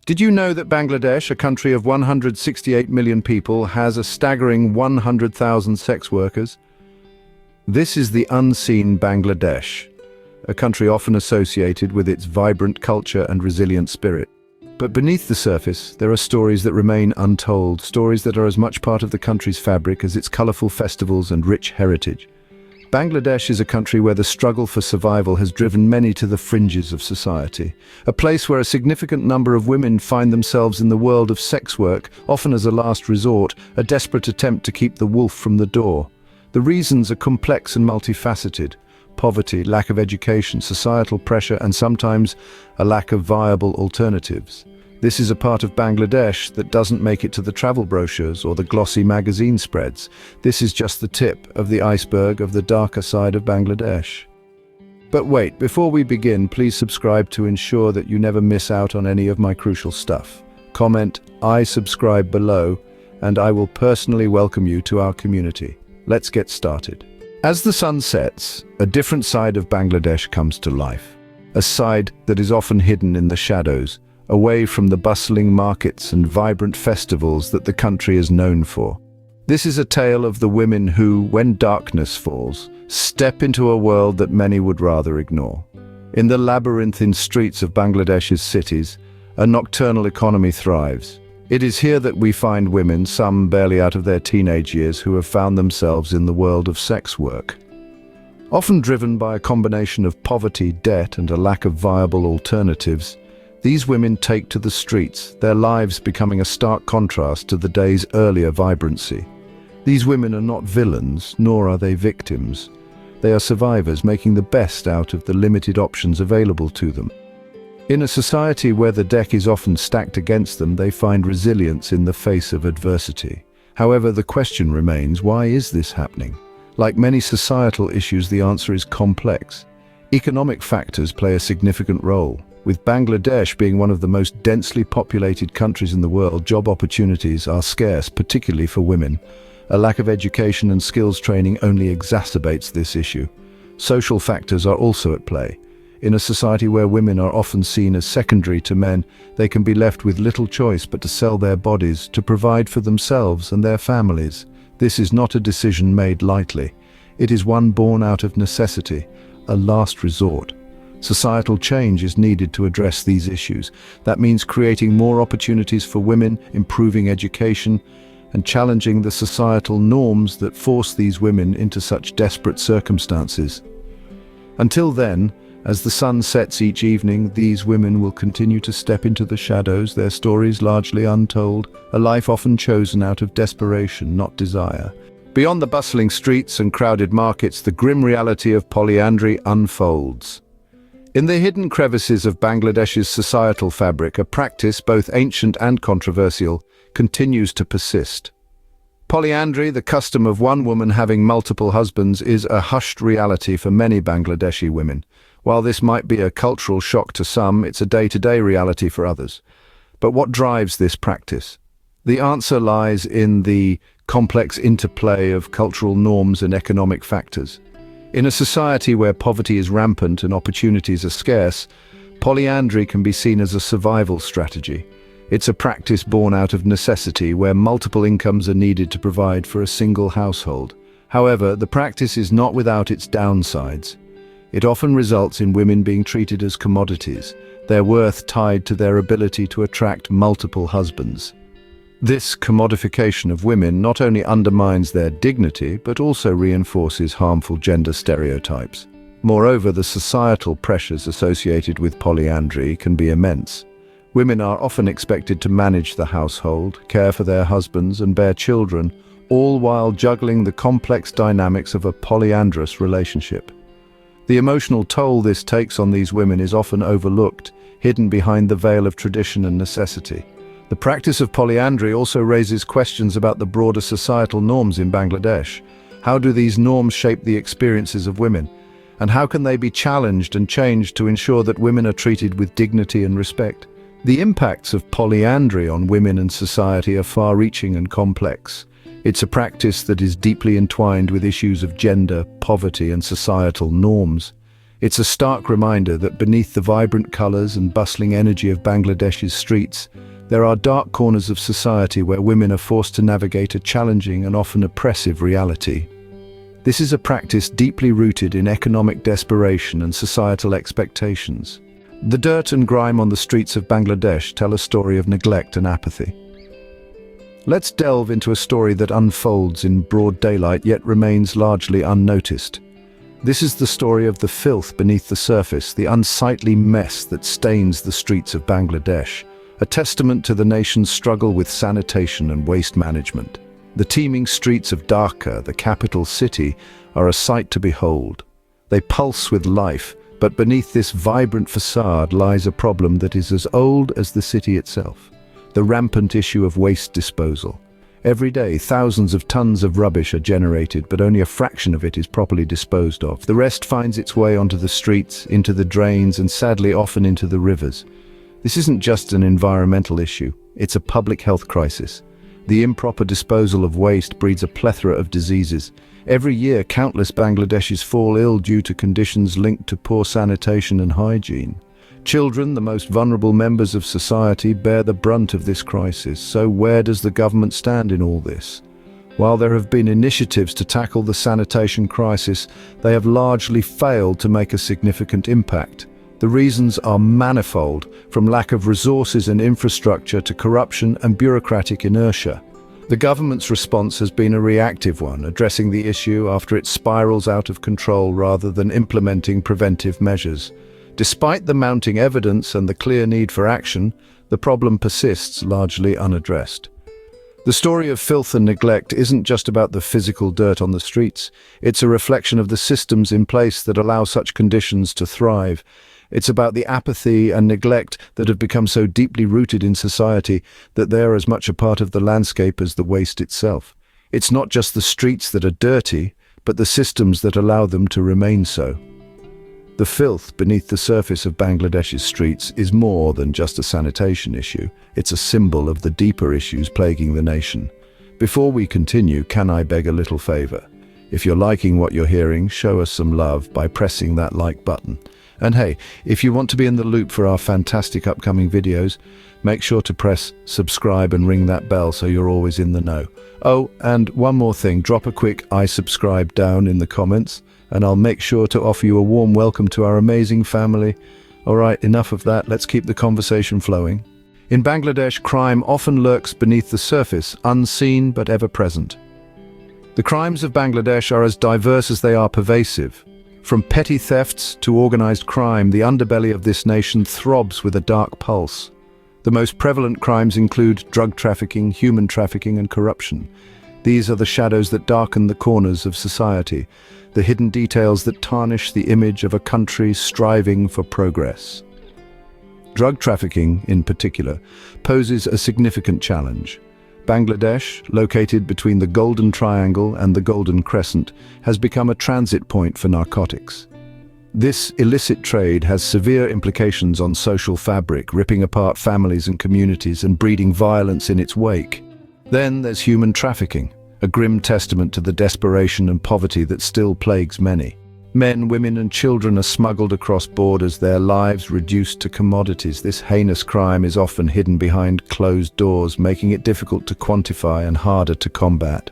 Did you know that Bangladesh, a country of 168 million people, has a staggering 100,000 sex workers? This is the unseen Bangladesh, a country often associated with its vibrant culture and resilient spirit. But beneath the surface, there are stories that remain untold, stories that are as much part of the country's fabric as its colorful festivals and rich heritage. Bangladesh is a country where the struggle for survival has driven many to the fringes of society, a place where a significant number of women find themselves in the world of sex work, often as a last resort, a desperate attempt to keep the wolf from the door. The reasons are complex and multifaceted: poverty, lack of education, societal pressure, and sometimes a lack of viable alternatives. This is a part of Bangladesh that doesn't make it to the travel brochures or the glossy magazine spreads. This is just the tip of the iceberg of the darker side of Bangladesh. But wait, before we begin, please subscribe to ensure that you never miss out on any of my crucial stuff. Comment "I subscribe" below, and I will personally welcome you to our community. Let's get started. As the sun sets, a different side of Bangladesh comes to life. A side that is often hidden in the shadows, away from the bustling markets and vibrant festivals that the country is known for. This is a tale of the women who, when darkness falls, step into a world that many would rather ignore. In the labyrinthine streets of Bangladesh's cities, a nocturnal economy thrives. It is here that we find women, some barely out of their teenage years, who have found themselves in the world of sex work. Often driven by a combination of poverty, debt, and a lack of viable alternatives, these women take to the streets, their lives becoming a stark contrast to the day's earlier vibrancy. These women are not villains, nor are they victims. They are survivors making the best out of the limited options available to them. In a society where the deck is often stacked against them, they find resilience in the face of adversity. However, the question remains, why is this happening? Like many societal issues, the answer is complex. Economic factors play a significant role. With Bangladesh being one of the most densely populated countries in the world, job opportunities are scarce, particularly for women. A lack of education and skills training only exacerbates this issue. Social factors are also at play. In a society where women are often seen as secondary to men, they can be left with little choice but to sell their bodies to provide for themselves and their families. This is not a decision made lightly. It is one born out of necessity, a last resort. Societal change is needed to address these issues. That means creating more opportunities for women, improving education, and challenging the societal norms that force these women into such desperate circumstances. Until then, as the sun sets each evening, these women will continue to step into the shadows, their stories largely untold, a life often chosen out of desperation, not desire. Beyond the bustling streets and crowded markets, the grim reality of polyandry unfolds. In the hidden crevices of Bangladesh's societal fabric, a practice, both ancient and controversial, continues to persist. Polyandry, the custom of one woman having multiple husbands, is a hushed reality for many Bangladeshi women. While this might be a cultural shock to some, it's a day-to-day reality for others. But what drives this practice? The answer lies in the complex interplay of cultural norms and economic factors. In a society where poverty is rampant and opportunities are scarce, polyandry can be seen as a survival strategy. It's a practice born out of necessity where multiple incomes are needed to provide for a single household. However, the practice is not without its downsides. It often results in women being treated as commodities, their worth tied to their ability to attract multiple husbands. This commodification of women not only undermines their dignity, but also reinforces harmful gender stereotypes. Moreover, the societal pressures associated with polyandry can be immense. Women are often expected to manage the household, care for their husbands, and bear children, all while juggling the complex dynamics of a polyandrous relationship. The emotional toll this takes on these women is often overlooked, hidden behind the veil of tradition and necessity. The practice of polyandry also raises questions about the broader societal norms in Bangladesh. How do these norms shape the experiences of women? And how can they be challenged and changed to ensure that women are treated with dignity and respect? The impacts of polyandry on women and society are far-reaching and complex. It's a practice that is deeply entwined with issues of gender, poverty, and societal norms. It's a stark reminder that beneath the vibrant colors and bustling energy of Bangladesh's streets, there are dark corners of society where women are forced to navigate a challenging and often oppressive reality. This is a practice deeply rooted in economic desperation and societal expectations. The dirt and grime on the streets of Bangladesh tell a story of neglect and apathy. Let's delve into a story that unfolds in broad daylight yet remains largely unnoticed. This is the story of the filth beneath the surface, the unsightly mess that stains the streets of Bangladesh, a testament to the nation's struggle with sanitation and waste management. The teeming streets of Dhaka, the capital city, are a sight to behold. They pulse with life, but beneath this vibrant facade lies a problem that is as old as the city itself: the rampant issue of waste disposal. Every day, thousands of tons of rubbish are generated, but only a fraction of it is properly disposed of. The rest finds its way onto the streets, into the drains, and sadly often into the rivers. This isn't just an environmental issue, it's a public health crisis. The improper disposal of waste breeds a plethora of diseases. Every year, countless Bangladeshis fall ill due to conditions linked to poor sanitation and hygiene. Children, the most vulnerable members of society, bear the brunt of this crisis. So where does the government stand in all this? While there have been initiatives to tackle the sanitation crisis, they have largely failed to make a significant impact. The reasons are manifold, from lack of resources and infrastructure to corruption and bureaucratic inertia. The government's response has been a reactive one, addressing the issue after it spirals out of control rather than implementing preventive measures. Despite the mounting evidence and the clear need for action, the problem persists largely unaddressed. The story of filth and neglect isn't just about the physical dirt on the streets. It's a reflection of the systems in place that allow such conditions to thrive. It's about the apathy and neglect that have become so deeply rooted in society that they are as much a part of the landscape as the waste itself. It's not just the streets that are dirty, but the systems that allow them to remain so. The filth beneath the surface of Bangladesh's streets is more than just a sanitation issue. It's a symbol of the deeper issues plaguing the nation. Before we continue, can I beg a little favor? If you're liking what you're hearing, show us some love by pressing that like button. And hey, if you want to be in the loop for our fantastic upcoming videos, make sure to press subscribe and ring that bell so you're always in the know. Oh, and one more thing, drop a quick "I subscribe" down in the comments, and I'll make sure to offer you a warm welcome to our amazing family. Alright, enough of that, let's keep the conversation flowing. In Bangladesh, crime often lurks beneath the surface, unseen but ever present. The crimes of Bangladesh are as diverse as they are pervasive. From petty thefts to organized crime, the underbelly of this nation throbs with a dark pulse. The most prevalent crimes include drug trafficking, human trafficking, and corruption. These are the shadows that darken the corners of society, the hidden details that tarnish the image of a country striving for progress. Drug trafficking, in particular, poses a significant challenge. Bangladesh, located between the Golden Triangle and the Golden Crescent, has become a transit point for narcotics. This illicit trade has severe implications on social fabric, ripping apart families and communities and breeding violence in its wake. Then there's human trafficking, a grim testament to the desperation and poverty that still plagues many. Men, women, and children are smuggled across borders, their lives reduced to commodities. This heinous crime is often hidden behind closed doors, making it difficult to quantify and harder to combat.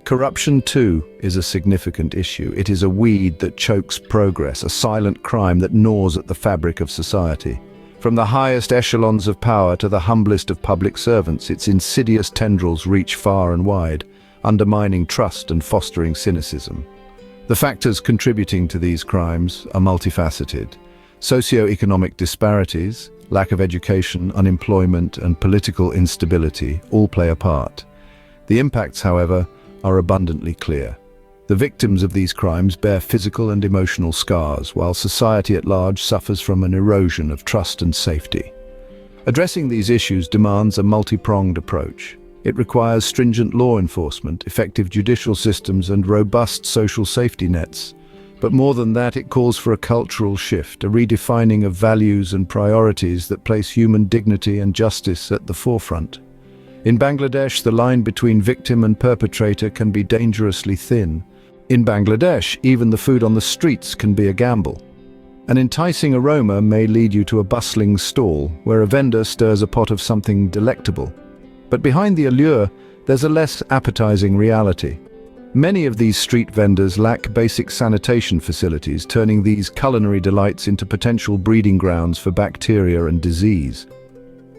Corruption, too, is a significant issue. It is a weed that chokes progress, a silent crime that gnaws at the fabric of society. From the highest echelons of power to the humblest of public servants, its insidious tendrils reach far and wide, undermining trust and fostering cynicism. The factors contributing to these crimes are multifaceted. Socio-economic disparities, lack of education, unemployment, and political instability all play a part. The impacts, however, are abundantly clear. The victims of these crimes bear physical and emotional scars, while society at large suffers from an erosion of trust and safety. Addressing these issues demands a multi-pronged approach. It requires stringent law enforcement, effective judicial systems, and robust social safety nets. But more than that, it calls for a cultural shift, a redefining of values and priorities that place human dignity and justice at the forefront. In Bangladesh, the line between victim and perpetrator can be dangerously thin. In Bangladesh, even the food on the streets can be a gamble. An enticing aroma may lead you to a bustling stall where a vendor stirs a pot of something delectable. But behind the allure, there's a less appetizing reality. Many of these street vendors lack basic sanitation facilities, turning these culinary delights into potential breeding grounds for bacteria and disease.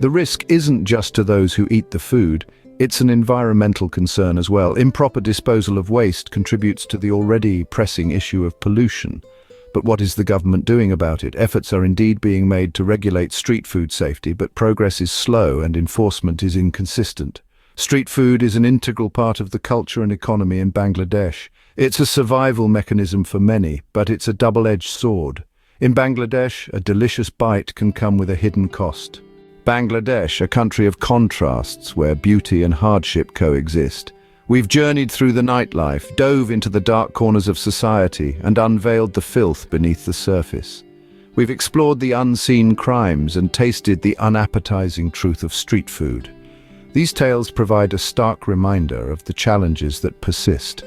The risk isn't just to those who eat the food, it's an environmental concern as well. Improper disposal of waste contributes to the already pressing issue of pollution. But what is the government doing about it? Efforts are indeed being made to regulate street food safety, but progress is slow and enforcement is inconsistent. Street food is an integral part of the culture and economy in Bangladesh. It's a survival mechanism for many, but it's a double-edged sword. In Bangladesh, a delicious bite can come with a hidden cost. Bangladesh, a country of contrasts where beauty and hardship coexist. We've journeyed through the nightlife, dove into the dark corners of society, and unveiled the filth beneath the surface. We've explored the unseen crimes and tasted the unappetizing truth of street food. These tales provide a stark reminder of the challenges that persist.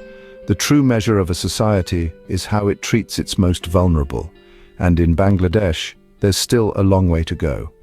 The true measure of a society is how it treats its most vulnerable, and in Bangladesh, there's still a long way to go.